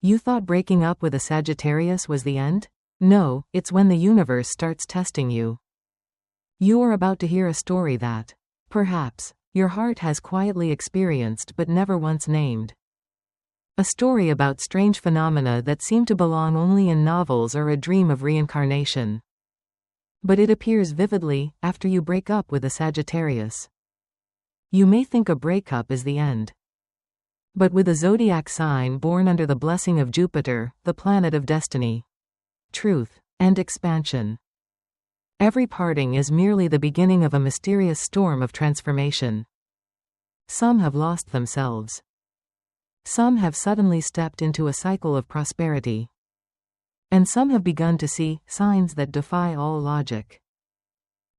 You thought breaking up with a Sagittarius was the end? No, it's when the universe starts testing you. You are about to hear a story that, perhaps, your heart has quietly experienced but never once named. A story about strange phenomena that seem to belong only in novels or a dream of reincarnation. But it appears vividly after you break up with a Sagittarius. You may think a breakup is the end. But with a zodiac sign born under the blessing of Jupiter, the planet of destiny, truth, and expansion, every parting is merely the beginning of a mysterious storm of transformation. Some have lost themselves. Some have suddenly stepped into a cycle of prosperity. And some have begun to see signs that defy all logic.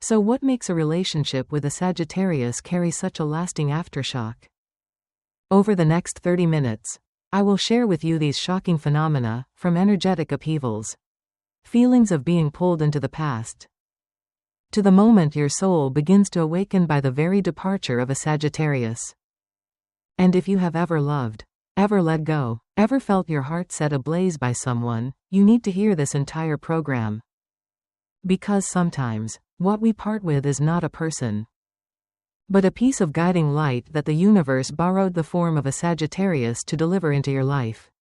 So what makes a relationship with a Sagittarius carry such a lasting aftershock? Over the next 30 minutes, I will share with you these shocking phenomena, from energetic upheavals, feelings of being pulled into the past, to the moment your soul begins to awaken by the very departure of a Sagittarius. And if you have ever loved, ever let go, ever felt your heart set ablaze by someone, you need to hear this entire program. Because sometimes, what we part with is not a person, but a piece of guiding light that the universe borrowed the form of a Sagittarius to deliver into your life.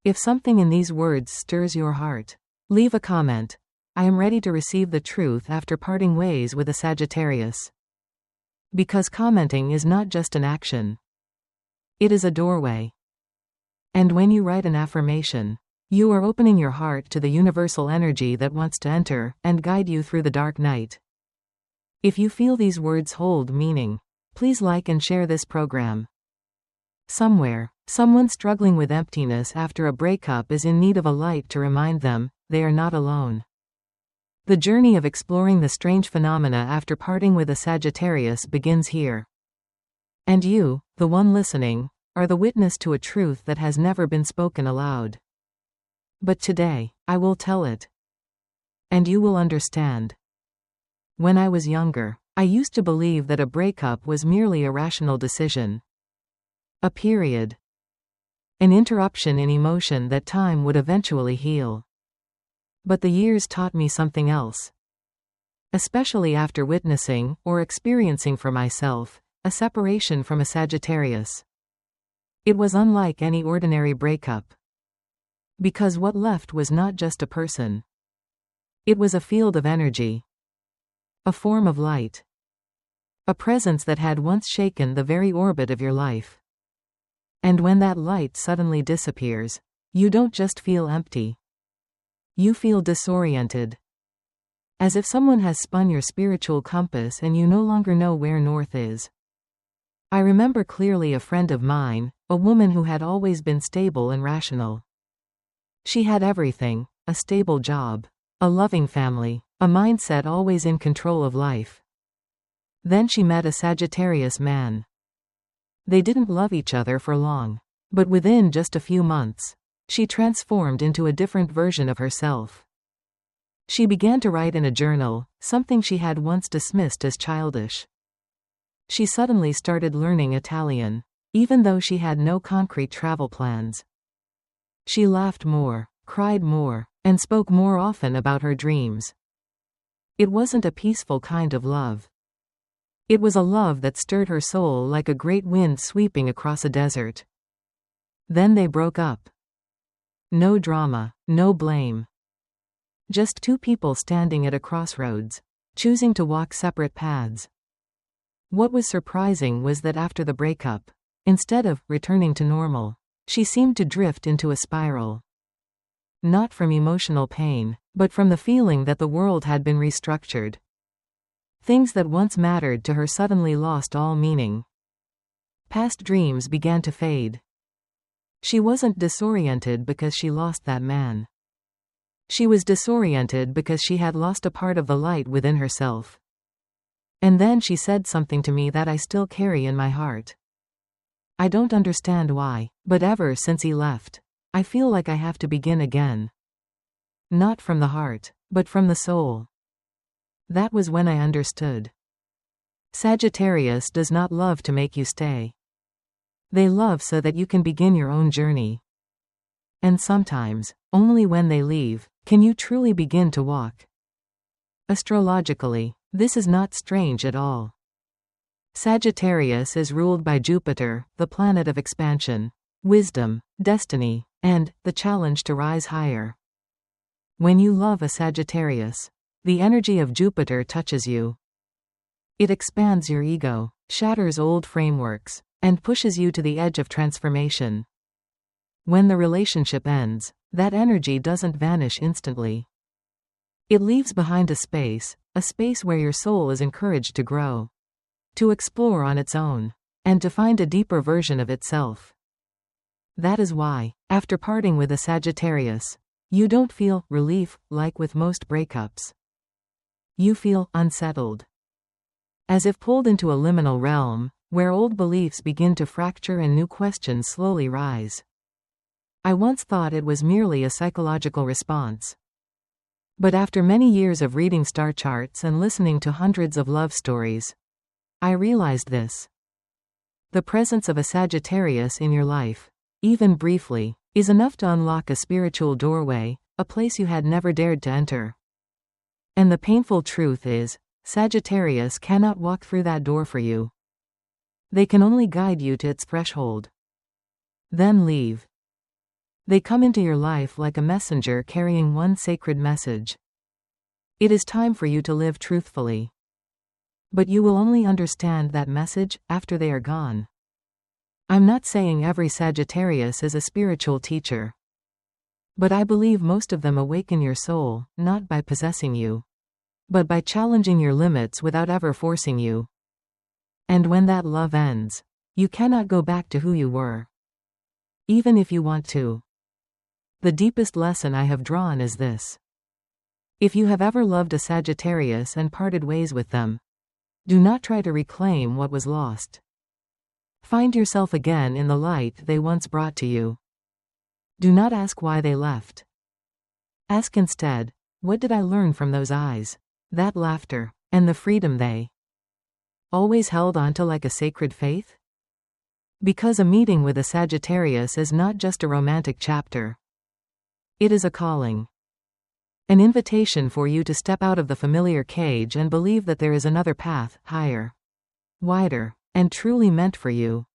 If something in these words stirs your heart, leave a comment. I am ready to receive the truth after parting ways with a Sagittarius. Because commenting is not just an action. It is a doorway. And when you write an affirmation, you are opening your heart to the universal energy that wants to enter and guide you through the dark night. If you feel these words hold meaning, please like and share this program. Somewhere, someone struggling with emptiness after a breakup is in need of a light to remind them they are not alone. The journey of exploring the strange phenomena after parting with a Sagittarius begins here. And you, the one listening, are the witness to a truth that has never been spoken aloud. But today, I will tell it. And you will understand. When I was younger, I used to believe that a breakup was merely a rational decision. A period. An interruption in emotion that time would eventually heal. But the years taught me something else. Especially after witnessing, or experiencing for myself, a separation from a Sagittarius. It was unlike any ordinary breakup. Because what left was not just a person. It was a field of energy. A form of light. A presence that had once shaken the very orbit of your life. And when that light suddenly disappears, you don't just feel empty. You feel disoriented. As if someone has spun your spiritual compass and you no longer know where north is. I remember clearly a friend of mine, a woman who had always been stable and rational. She had everything, a stable job, a loving family, a mindset always in control of life. Then she met a Sagittarius man. They didn't love each other for long, but within just a few months, she transformed into a different version of herself. She began to write in a journal, something she had once dismissed as childish. She suddenly started learning Italian, even though she had no concrete travel plans. She laughed more, cried more, and spoke more often about her dreams. It wasn't a peaceful kind of love. It was a love that stirred her soul like a great wind sweeping across a desert. Then they broke up. No drama, no blame. Just two people standing at a crossroads, choosing to walk separate paths. What was surprising was that after the breakup, instead of returning to normal, she seemed to drift into a spiral. Not from emotional pain, but from the feeling that the world had been restructured. Things that once mattered to her suddenly lost all meaning. Past dreams began to fade. She wasn't disoriented because she lost that man. She was disoriented because she had lost a part of the light within herself. And then she said something to me that I still carry in my heart. I don't understand why, but ever since he left, I feel like I have to begin again. Not from the heart, but from the soul. That was when I understood. Sagittarius does not love to make you stay. They love so that you can begin your own journey. And sometimes, only when they leave, can you truly begin to walk. Astrologically, this is not strange at all. Sagittarius is ruled by Jupiter, the planet of expansion, wisdom, destiny, and the challenge to rise higher. When you love a Sagittarius, the energy of Jupiter touches you. It expands your ego, shatters old frameworks, and pushes you to the edge of transformation. When the relationship ends, that energy doesn't vanish instantly. It leaves behind a space where your soul is encouraged to grow, to explore on its own, and to find a deeper version of itself. That is why, after parting with a Sagittarius, you don't feel relief like with most breakups. You feel unsettled. As if pulled into a liminal realm, where old beliefs begin to fracture and new questions slowly rise. I once thought it was merely a psychological response. But after many years of reading star charts and listening to hundreds of love stories, I realized this. The presence of a Sagittarius in your life, even briefly, is enough to unlock a spiritual doorway, a place you had never dared to enter. And the painful truth is, Sagittarius cannot walk through that door for you. They can only guide you to its threshold. Then leave. They come into your life like a messenger carrying one sacred message. It is time for you to live truthfully. But you will only understand that message after they are gone. I'm not saying every Sagittarius is a spiritual teacher. But I believe most of them awaken your soul, not by possessing you, but by challenging your limits without ever forcing you. And when that love ends, you cannot go back to who you were. Even if you want to. The deepest lesson I have drawn is this. If you have ever loved a Sagittarius and parted ways with them, do not try to reclaim what was lost. Find yourself again in the light they once brought to you. Do not ask why they left. Ask instead, what did I learn from those eyes, that laughter, and the freedom they always held onto like a sacred faith? Because a meeting with a Sagittarius is not just a romantic chapter. It is a calling. An invitation for you to step out of the familiar cage and believe that there is another path, higher, wider, and truly meant for you.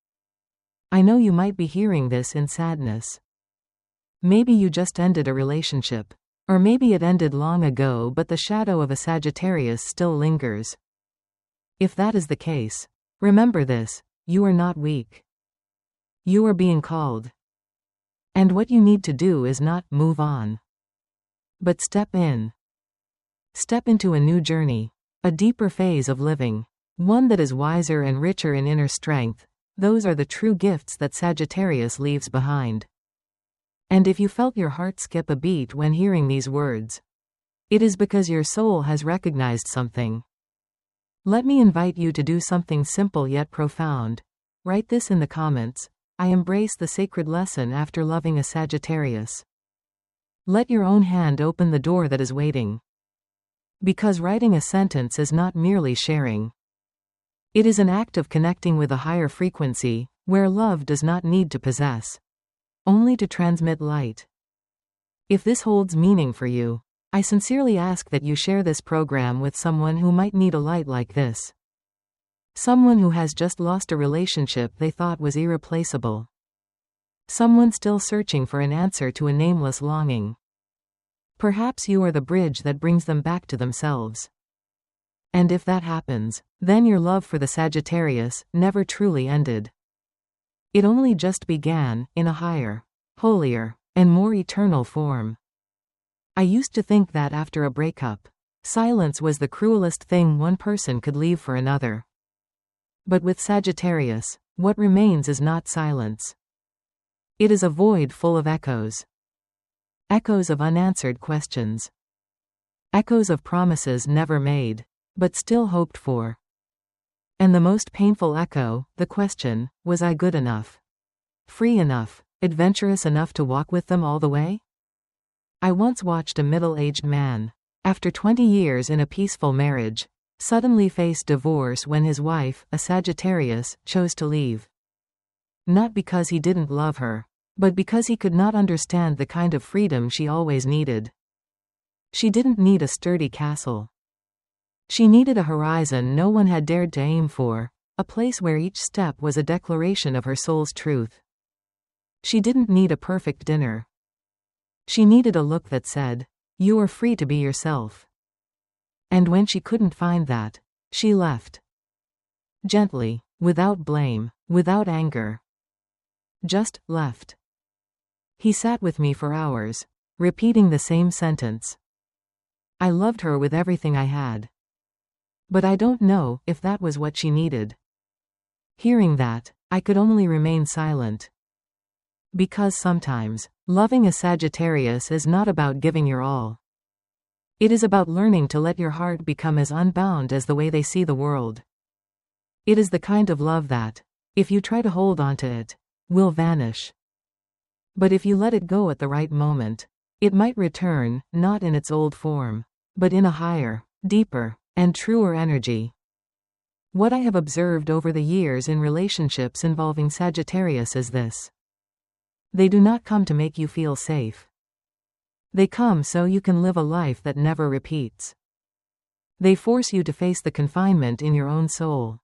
I know you might be hearing this in sadness. Maybe you just ended a relationship. Or maybe it ended long ago but the shadow of a Sagittarius still lingers. If that is the case, remember this, you are not weak. You are being called. And what you need to do is not move on, but step in. Step into a new journey, a deeper phase of living, one that is wiser and richer in inner strength. Those are the true gifts that Sagittarius leaves behind. And if you felt your heart skip a beat when hearing these words, it is because your soul has recognized something. Let me invite you to do something simple yet profound. Write this in the comments. I embrace the sacred lesson after loving a Sagittarius. Let your own hand open the door that is waiting. Because writing a sentence is not merely sharing. It is an act of connecting with a higher frequency, where love does not need to possess, only to transmit light. If this holds meaning for you, I sincerely ask that you share this program with someone who might need a light like this. Someone who has just lost a relationship they thought was irreplaceable. Someone still searching for an answer to a nameless longing. Perhaps you are the bridge that brings them back to themselves. And if that happens, then your love for the Sagittarius never truly ended. It only just began, in a higher, holier, and more eternal form. I used to think that after a breakup, silence was the cruelest thing one person could leave for another. But with Sagittarius, what remains is not silence. It is a void full of echoes. Echoes of unanswered questions. Echoes of promises never made, but still hoped for. And the most painful echo, the question, was I good enough? Free enough? Adventurous enough to walk with them all the way? I once watched a middle-aged man, after 20 years in a peaceful marriage, suddenly face divorce when his wife, a Sagittarius, chose to leave. Not because he didn't love her, but because he could not understand the kind of freedom she always needed. She didn't need a sturdy castle. She needed a horizon no one had dared to aim for, a place where each step was a declaration of her soul's truth. She didn't need a perfect dinner. She needed a look that said, "You are free to be yourself." And when she couldn't find that, she left. Gently, without blame, without anger. Just left. He sat with me for hours, repeating the same sentence. I loved her with everything I had. But I don't know if that was what she needed. Hearing that, I could only remain silent. Because sometimes, loving a Sagittarius is not about giving your all. It is about learning to let your heart become as unbound as the way they see the world. It is the kind of love that, if you try to hold on to it, will vanish. But if you let it go at the right moment, it might return, not in its old form, but in a higher, deeper, and truer energy. What I have observed over the years in relationships involving Sagittarius is this. They do not come to make you feel safe. They come so you can live a life that never repeats. They force you to face the confinement in your own soul.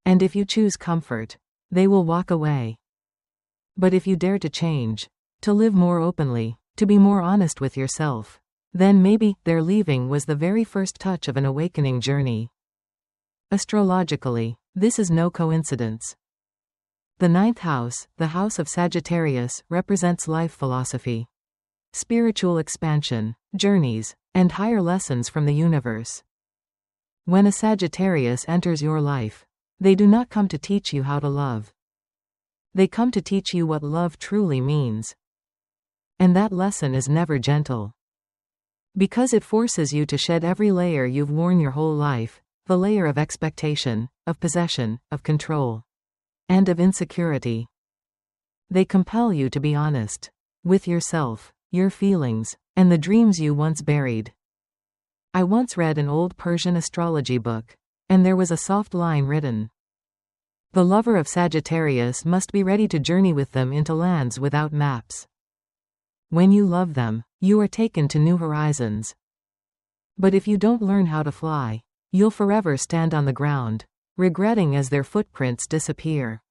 And if you choose comfort, they will walk away. But if you dare to change, to live more openly, to be more honest with yourself, then maybe their leaving was the very first touch of an awakening journey. Astrologically, this is no coincidence. The ninth house, the house of Sagittarius, represents life philosophy, spiritual expansion, journeys, and higher lessons from the universe. When a Sagittarius enters your life, they do not come to teach you how to love. They come to teach you what love truly means. And that lesson is never gentle. Because it forces you to shed every layer you've worn your whole life, the layer of expectation, of possession, of control, and of insecurity. They compel you to be honest with yourself, your feelings, and the dreams you once buried. I once read an old Persian astrology book, and there was a soft line written. The lover of Sagittarius must be ready to journey with them into lands without maps. When you love them, you are taken to new horizons. But if you don't learn how to fly, you'll forever stand on the ground, regretting as their footprints disappear.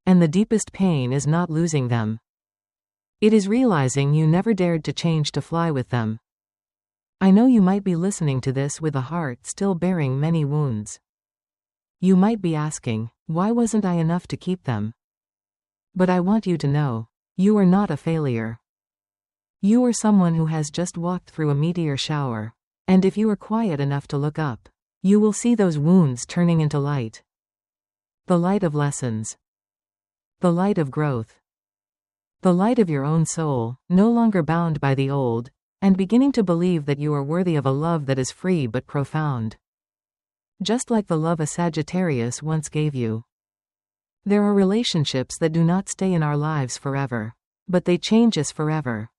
And the deepest pain is not losing them. It is realizing you never dared to change to fly with them. I know you might be listening to this with a heart still bearing many wounds. You might be asking, why wasn't I enough to keep them? But I want you to know, you are not a failure. You are someone who has just walked through a meteor shower, and if you are quiet enough to look up, you will see those wounds turning into light. The light of lessons. The light of growth. The light of your own soul, no longer bound by the old, and beginning to believe that you are worthy of a love that is free but profound. Just like the love a Sagittarius once gave you. There are relationships that do not stay in our lives forever, but they change us forever.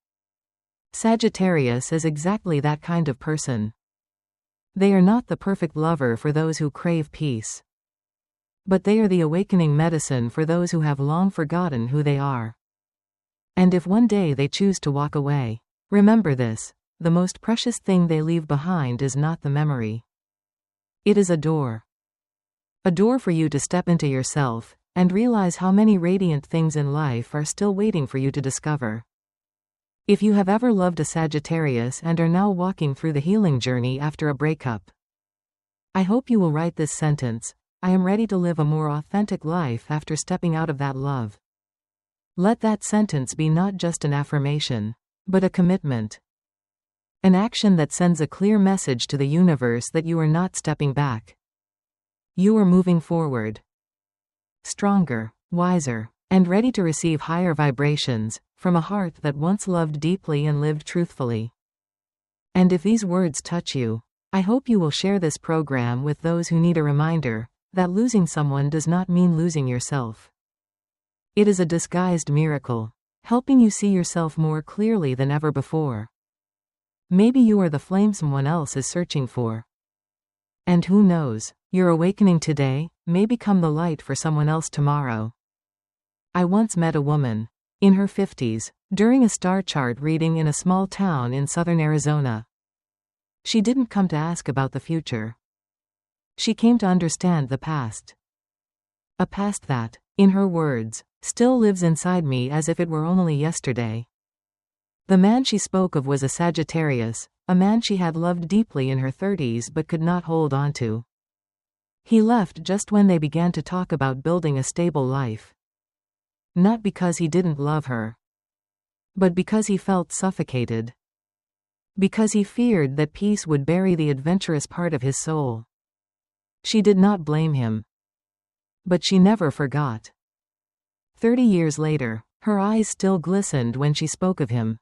Sagittarius is exactly that kind of person. They are not the perfect lover for those who crave peace. But they are the awakening medicine for those who have long forgotten who they are. And if one day they choose to walk away, remember this, the most precious thing they leave behind is not the memory. It is a door. A door for you to step into yourself, and realize how many radiant things in life are still waiting for you to discover. If you have ever loved a Sagittarius and are now walking through the healing journey after a breakup, I hope you will write this sentence: I am ready to live a more authentic life after stepping out of that love. Let that sentence be not just an affirmation, but a commitment. An action that sends a clear message to the universe that you are not stepping back. You are moving forward. Stronger, wiser, and ready to receive higher vibrations, from a heart that once loved deeply and lived truthfully. And if these words touch you, I hope you will share this program with those who need a reminder that losing someone does not mean losing yourself. It is a disguised miracle, helping you see yourself more clearly than ever before. Maybe you are the flame someone else is searching for. And who knows, your awakening today may become the light for someone else tomorrow. I once met a woman in her 50s, during a star chart reading in a small town in southern Arizona. She didn't come to ask about the future. She came to understand the past. A past that, in her words, still lives inside me as if it were only yesterday. The man she spoke of was a Sagittarius, a man she had loved deeply in her 30s but could not hold on to. He left just when they began to talk about building a stable life. Not because he didn't love her, but because he felt suffocated. Because he feared that peace would bury the adventurous part of his soul. She did not blame him. But she never forgot. 30 years later, her eyes still glistened when she spoke of him.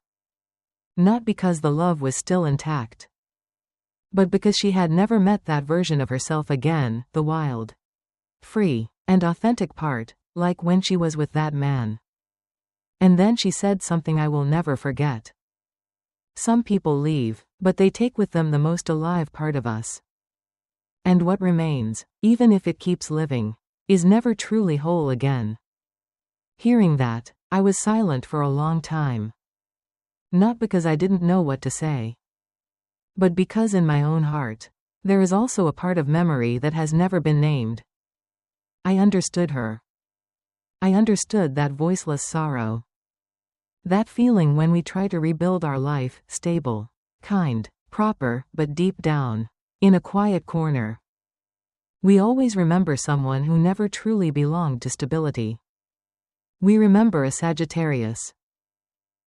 Not because the love was still intact, but because she had never met that version of herself again, the wild, free, and authentic part, like when she was with that man. And then she said something I will never forget. Some people leave, but they take with them the most alive part of us. And what remains, even if it keeps living, is never truly whole again. Hearing that, I was silent for a long time. Not because I didn't know what to say, but because in my own heart, there is also a part of memory that has never been named. I understood her. I understood that voiceless sorrow. That feeling when we try to rebuild our life, stable, kind, proper, but deep down, in a quiet corner, we always remember someone who never truly belonged to stability. We remember a Sagittarius.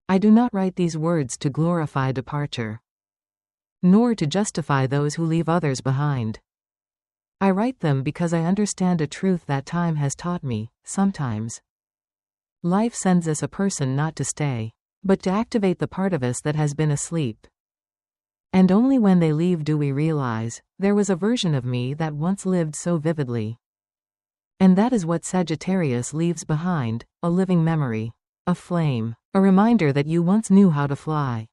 I do not write these words to glorify departure, nor to justify those who leave others behind. I write them because I understand a truth that time has taught me. Sometimes life sends us a person not to stay, but to activate the part of us that has been asleep. And only when they leave do we realize, there was a version of me that once lived so vividly. And that is what Sagittarius leaves behind, a living memory, a flame, a reminder that you once knew how to fly.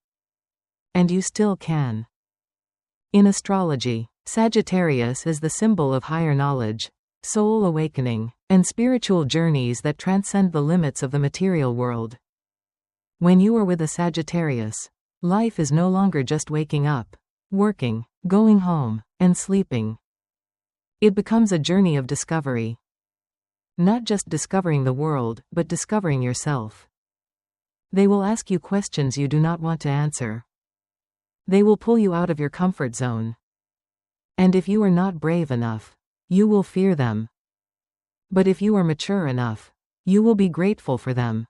And you still can. In astrology, Sagittarius is the symbol of higher knowledge, soul awakening, and spiritual journeys that transcend the limits of the material world. When you are with a Sagittarius, life is no longer just waking up, working, going home, and sleeping. It becomes a journey of discovery. Not just discovering the world, but discovering yourself. They will ask you questions you do not want to answer. They will pull you out of your comfort zone. And if you are not brave enough, you will fear them. But if you are mature enough, you will be grateful for them.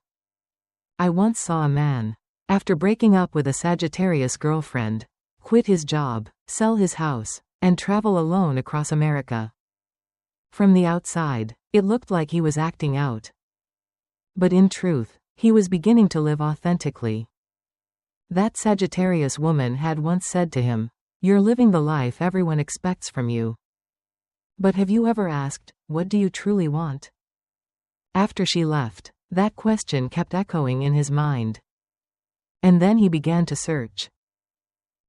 I once saw a man, after breaking up with a Sagittarius girlfriend, quit his job, sell his house, and travel alone across America. From the outside, it looked like he was acting out. But in truth, he was beginning to live authentically. That Sagittarius woman had once said to him, "You're living the life everyone expects from you. But have you ever asked, what do you truly want?" After she left, that question kept echoing in his mind. And then he began to search.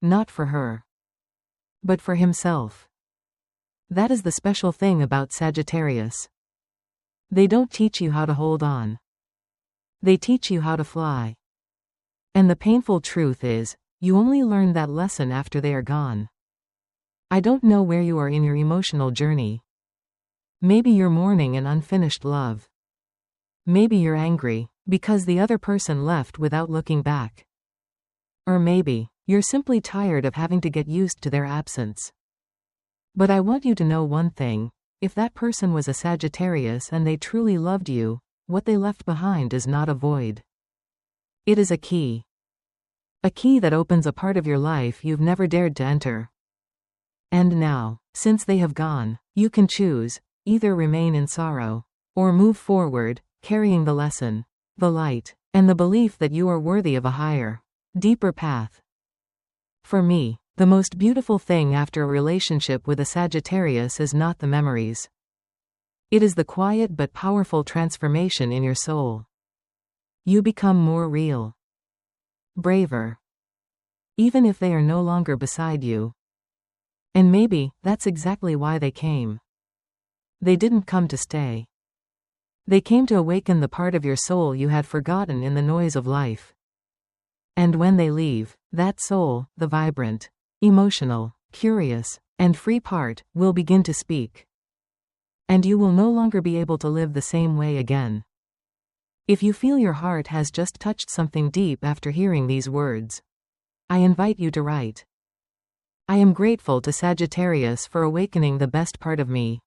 Not for her, but for himself. That is the special thing about Sagittarius. They don't teach you how to hold on. They teach you how to fly. And the painful truth is, you only learn that lesson after they are gone. I don't know where you are in your emotional journey. Maybe you're mourning an unfinished love. Maybe you're angry, because the other person left without looking back. Or maybe, you're simply tired of having to get used to their absence. But I want you to know one thing, if that person was a Sagittarius and they truly loved you, what they left behind is not a void. It is a key. A key that opens a part of your life you've never dared to enter. And now, since they have gone, you can choose, either remain in sorrow, or move forward, carrying the lesson, the light, and the belief that you are worthy of a higher, deeper path. For me, the most beautiful thing after a relationship with a Sagittarius is not the memories. It is the quiet but powerful transformation in your soul. You become more real, braver, even if they are no longer beside you. And maybe that's exactly why they came. They didn't come to stay. They came to awaken the part of your soul you had forgotten in the noise of life. And when they leave, that soul, the vibrant, emotional, curious, and free part, will begin to speak. And you will no longer be able to live the same way again. If you feel your heart has just touched something deep after hearing these words, I invite you to write. I am grateful to Sagittarius for awakening the best part of me.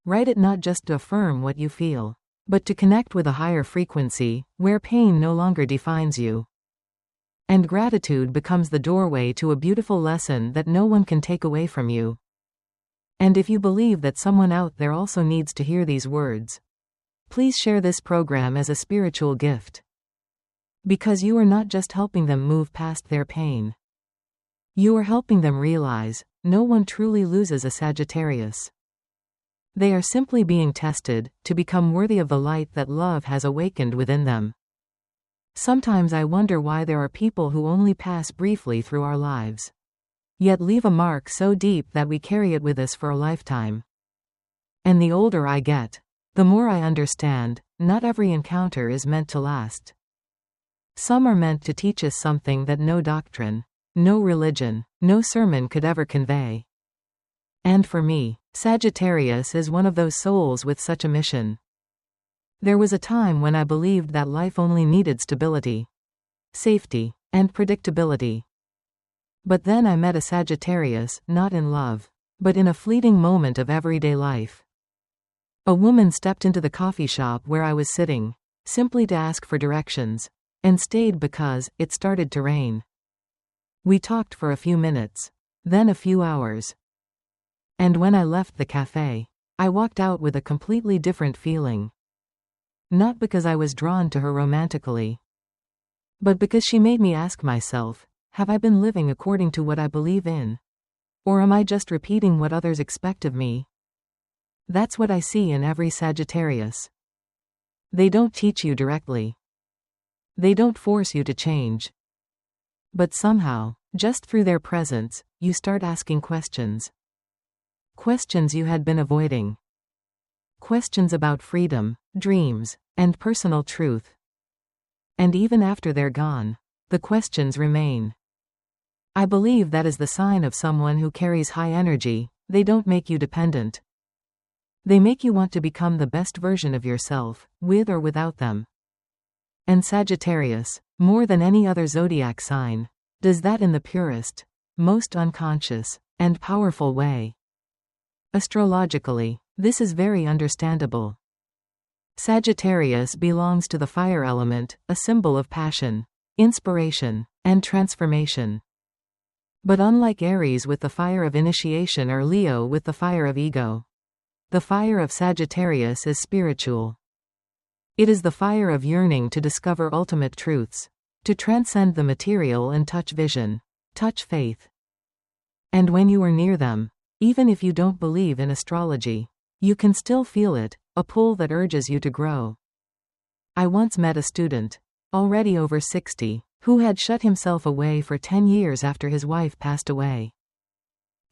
Write it not just to affirm what you feel, but to connect with a higher frequency, where pain no longer defines you. And gratitude becomes the doorway to a beautiful lesson that no one can take away from you. And if you believe that someone out there also needs to hear these words, please share this program as a spiritual gift. Because you are not just helping them move past their pain. You are helping them realize, no one truly loses a Sagittarius. They are simply being tested, to become worthy of the light that love has awakened within them. Sometimes I wonder why there are people who only pass briefly through our lives, yet leave a mark so deep that we carry it with us for a lifetime. And the older I get, the more I understand, not every encounter is meant to last. Some are meant to teach us something that no doctrine, no religion, no sermon could ever convey. And for me, Sagittarius is one of those souls with such a mission. There was a time when I believed that life only needed stability, safety, and predictability. But then I met a Sagittarius, not in love, but in a fleeting moment of everyday life. A woman stepped into the coffee shop where I was sitting, simply to ask for directions, and stayed because it started to rain. We talked for a few minutes, then a few hours. And when I left the cafe, I walked out with a completely different feeling. Not because I was drawn to her romantically, but because she made me ask myself, have I been living according to what I believe in? Or am I just repeating what others expect of me? That's what I see in every Sagittarius. They don't teach you directly. They don't force you to change. But somehow, just through their presence, you start asking questions. Questions you had been avoiding. Questions about freedom, dreams, and personal truth. And even after they're gone, the questions remain. I believe that is the sign of someone who carries high energy. They don't make you dependent. They make you want to become the best version of yourself, with or without them. And Sagittarius, more than any other zodiac sign, does that in the purest, most unconscious, and powerful way. Astrologically, this is very understandable. Sagittarius belongs to the fire element, a symbol of passion, inspiration, and transformation. But unlike Aries with the fire of initiation or Leo with the fire of ego, the fire of Sagittarius is spiritual. It is the fire of yearning to discover ultimate truths, to transcend the material and touch vision, touch faith. And when you are near them, even if you don't believe in astrology, you can still feel it, a pull that urges you to grow. I once met a student, already over 60, who had shut himself away for 10 years after his wife passed away.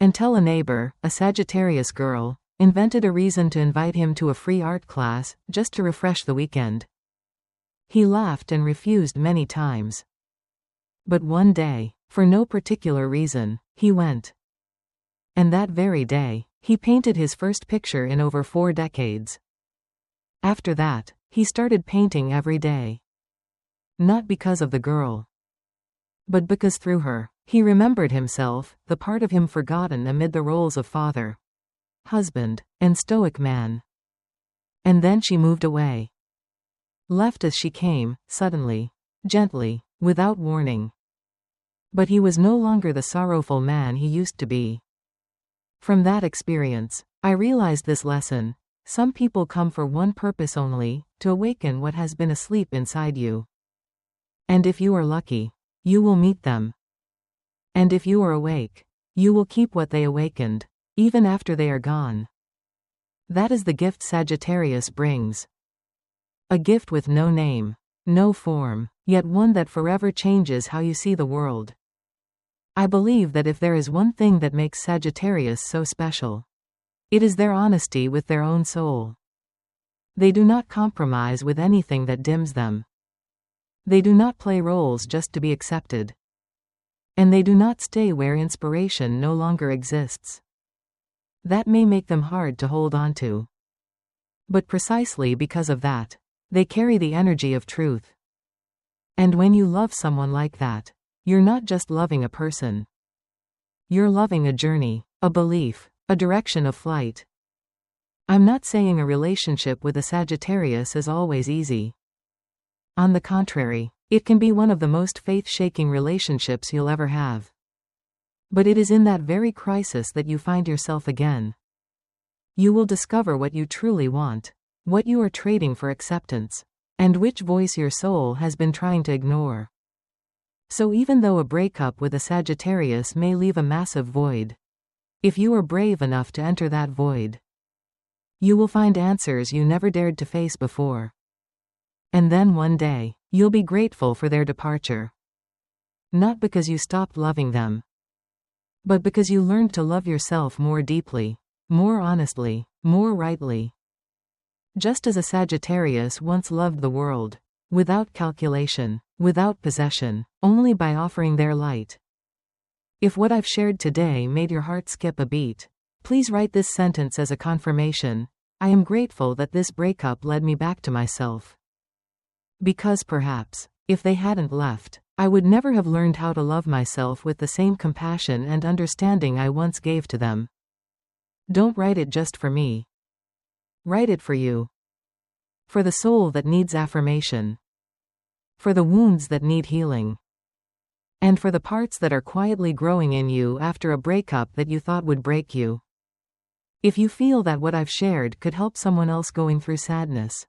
Until a neighbor, a Sagittarius girl, invented a reason to invite him to a free art class, just to refresh the weekend. He laughed and refused many times. But one day, for no particular reason, he went. And that very day, he painted his first picture in over 4 decades. After that, he started painting every day. Not because of the girl, but because through her, he remembered himself, the part of him forgotten amid the roles of father, husband, and stoic man. And then she moved away. Left as she came, suddenly, gently, without warning. But he was no longer the sorrowful man he used to be. From that experience, I realized this lesson. Some people come for one purpose only, to awaken what has been asleep inside you. And if you are lucky, you will meet them. And if you are awake, you will keep what they awakened, even after they are gone. That is the gift Sagittarius brings. A gift with no name, no form, yet one that forever changes how you see the world. I believe that if there is one thing that makes Sagittarius so special, it is their honesty with their own soul. They do not compromise with anything that dims them. They do not play roles just to be accepted. And they do not stay where inspiration no longer exists. That may make them hard to hold on to. But precisely because of that, they carry the energy of truth. And when you love someone like that, you're not just loving a person. You're loving a journey, a belief, a direction of flight. I'm not saying a relationship with a Sagittarius is always easy. On the contrary, it can be one of the most faith-shaking relationships you'll ever have. But it is in that very crisis that you find yourself again. You will discover what you truly want, what you are trading for acceptance, and which voice your soul has been trying to ignore. So even though a breakup with a Sagittarius may leave a massive void, if you are brave enough to enter that void, you will find answers you never dared to face before. And then one day, you'll be grateful for their departure. Not because you stopped loving them, but because you learned to love yourself more deeply, more honestly, more rightly. Just as a Sagittarius once loved the world, without calculation, without possession, only by offering their light. If what I've shared today made your heart skip a beat, please write this sentence as a confirmation: I am grateful that this breakup led me back to myself. Because perhaps, if they hadn't left, I would never have learned how to love myself with the same compassion and understanding I once gave to them. Don't write it just for me. Write it for you. For the soul that needs affirmation. For the wounds that need healing. And for the parts that are quietly growing in you after a breakup that you thought would break you. If you feel that what I've shared could help someone else going through sadness,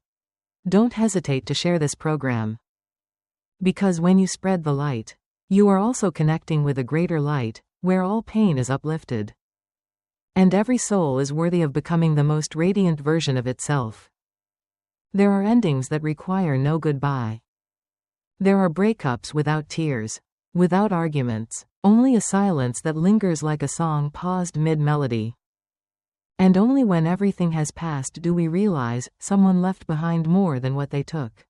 don't hesitate to share this program. Because when you spread the light, you are also connecting with a greater light, where all pain is uplifted. And every soul is worthy of becoming the most radiant version of itself. There are endings that require no goodbye. There are breakups without tears, without arguments, only a silence that lingers like a song paused mid-melody. And only when everything has passed do we realize someone left behind more than what they took.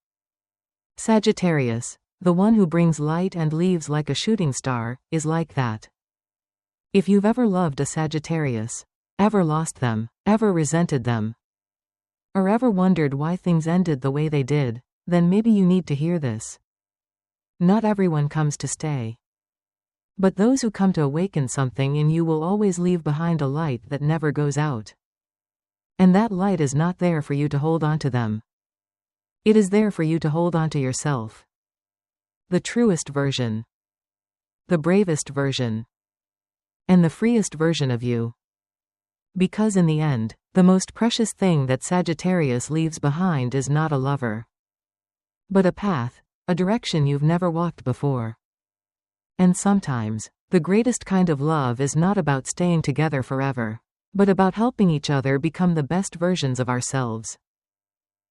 Sagittarius, the one who brings light and leaves like a shooting star, is like that. If you've ever loved a Sagittarius, ever lost them, ever resented them, or ever wondered why things ended the way they did, then maybe you need to hear this. Not everyone comes to stay. But those who come to awaken something in you will always leave behind a light that never goes out. And that light is not there for you to hold on to them. It is there for you to hold on to yourself. The truest version. The bravest version. And the freest version of you. Because in the end, the most precious thing that Sagittarius leaves behind is not a lover, but a path, a direction you've never walked before. And sometimes, the greatest kind of love is not about staying together forever, but about helping each other become the best versions of ourselves.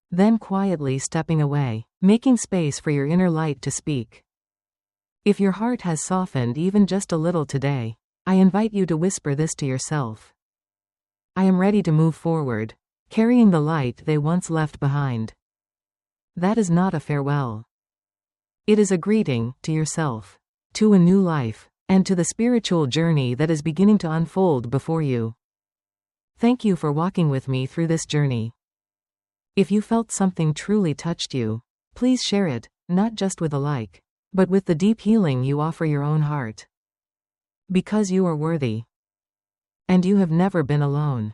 Then quietly stepping away, making space for your inner light to speak. If your heart has softened even just a little today, I invite you to whisper this to yourself. I am ready to move forward, carrying the light they once left behind. That is not a farewell. It is a greeting to yourself, to a new life, and to the spiritual journey that is beginning to unfold before you. Thank you for walking with me through this journey. If you felt something truly touched you, please share it, not just with a like, but with the deep healing you offer your own heart. Because you are worthy. And you have never been alone.